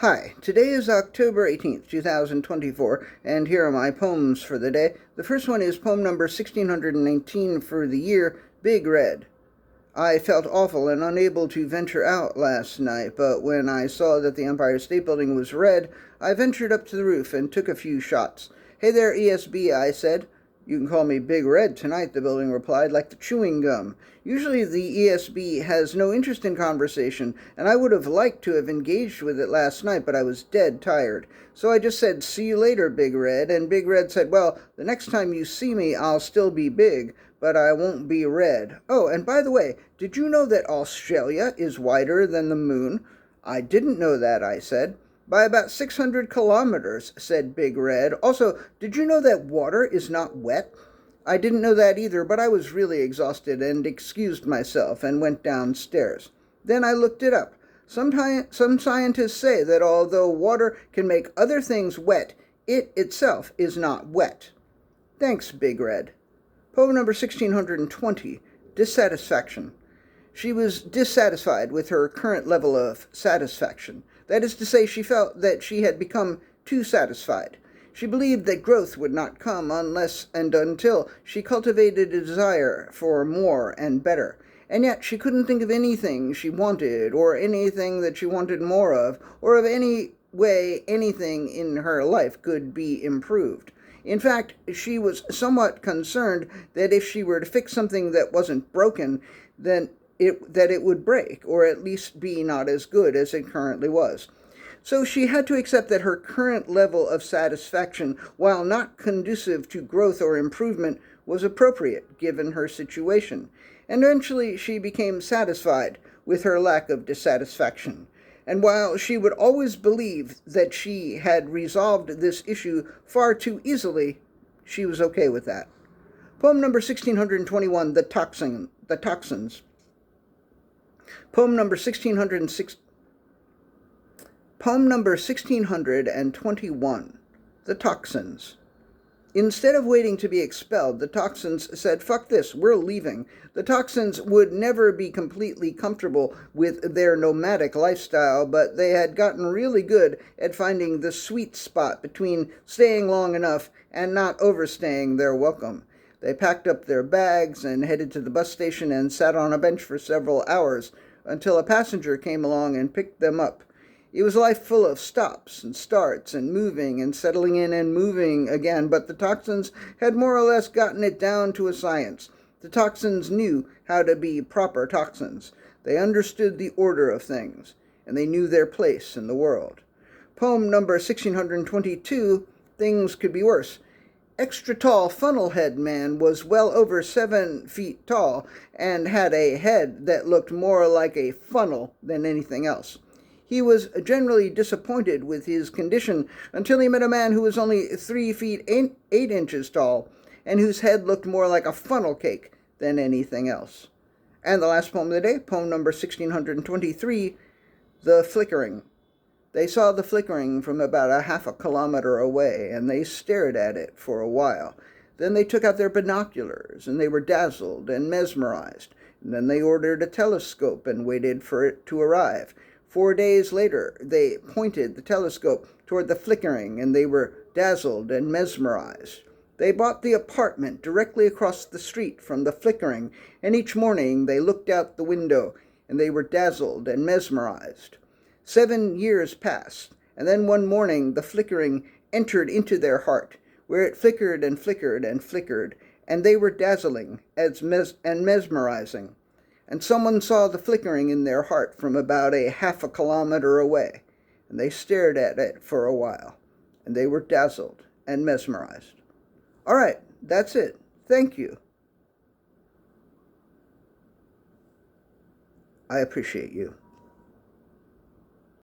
Hi, today is October 18th, 2024, and here are my poems for the day. The first one is poem number 1619 for the year, Big Red. I felt awful and unable to venture out last night, but when I saw that the Empire State Building was red, I ventured up to the roof and took a few shots. "Hey there, ESB," I said. "You can call me Big Red tonight," the building replied, like the chewing gum. Usually the ESB has no interest in conversation, and I would have liked to have engaged with it last night, but I was dead tired. So I just said, "See you later, Big Red," and Big Red said, "Well, the next time you see me, I'll still be big, but I won't be red. Oh, and by the way, did you know that Australia is wider than the moon?" "I didn't know that," I said. "By about 600 kilometers," said Big Red. "Also, did you know that water is not wet?" I didn't know that either, but I was really exhausted and excused myself and went downstairs. Then I looked it up. Some scientists say that although water can make other things wet, it itself is not wet. Thanks, Big Red. Poem number 1620, Dissatisfaction. She was dissatisfied with her current level of satisfaction. That is to say, she felt that she had become too satisfied. She believed that growth would not come unless and until she cultivated a desire for more and better. And yet she couldn't think of anything she wanted, or anything that she wanted more of, or of any way anything in her life could be improved. In fact, she was somewhat concerned that if she were to fix something that wasn't broken, then it would break, or at least be not as good as it currently was. So she had to accept that her current level of satisfaction, while not conducive to growth or improvement, was appropriate given her situation. And eventually she became satisfied with her lack of dissatisfaction. And while she would always believe that she had resolved this issue far too easily, she was okay with that. Poem number 1621, The Toxins. Poem number 1621, The Toxins. Instead of waiting to be expelled, the Toxins said, "Fuck this, we're leaving." The Toxins would never be completely comfortable with their nomadic lifestyle, but they had gotten really good at finding the sweet spot between staying long enough and not overstaying their welcome. They packed up their bags and headed to the bus station and sat on a bench for several hours until a passenger came along and picked them up. It was life full of stops and starts and moving and settling in and moving again, but the Toxins had more or less gotten it down to a science. The Toxins knew how to be proper Toxins. They understood the order of things, and they knew their place in the world. Poem number 1622, Things Could Be Worse. Extra tall funnel-head man was well over 7 feet tall and had a head that looked more like a funnel than anything else. He was generally disappointed with his condition until he met a man who was only 3 feet 8 inches tall and whose head looked more like a funnel cake than anything else. And the last poem of the day, poem number 1623, The Flickering. They saw the flickering from about a half a kilometer away, and they stared at it for a while. Then they took out their binoculars, and they were dazzled and mesmerized. And then they ordered a telescope and waited for it to arrive. 4 days later, they pointed the telescope toward the flickering, and they were dazzled and mesmerized. They bought the apartment directly across the street from the flickering, and each morning they looked out the window, and they were dazzled and mesmerized. 7 years passed, and then one morning the flickering entered into their heart, where it flickered and flickered and flickered, and they were dazzling and mesmerizing. And someone saw the flickering in their heart from about a half a kilometer away, and they stared at it for a while, and they were dazzled and mesmerized. All right, that's it. Thank you. I appreciate you.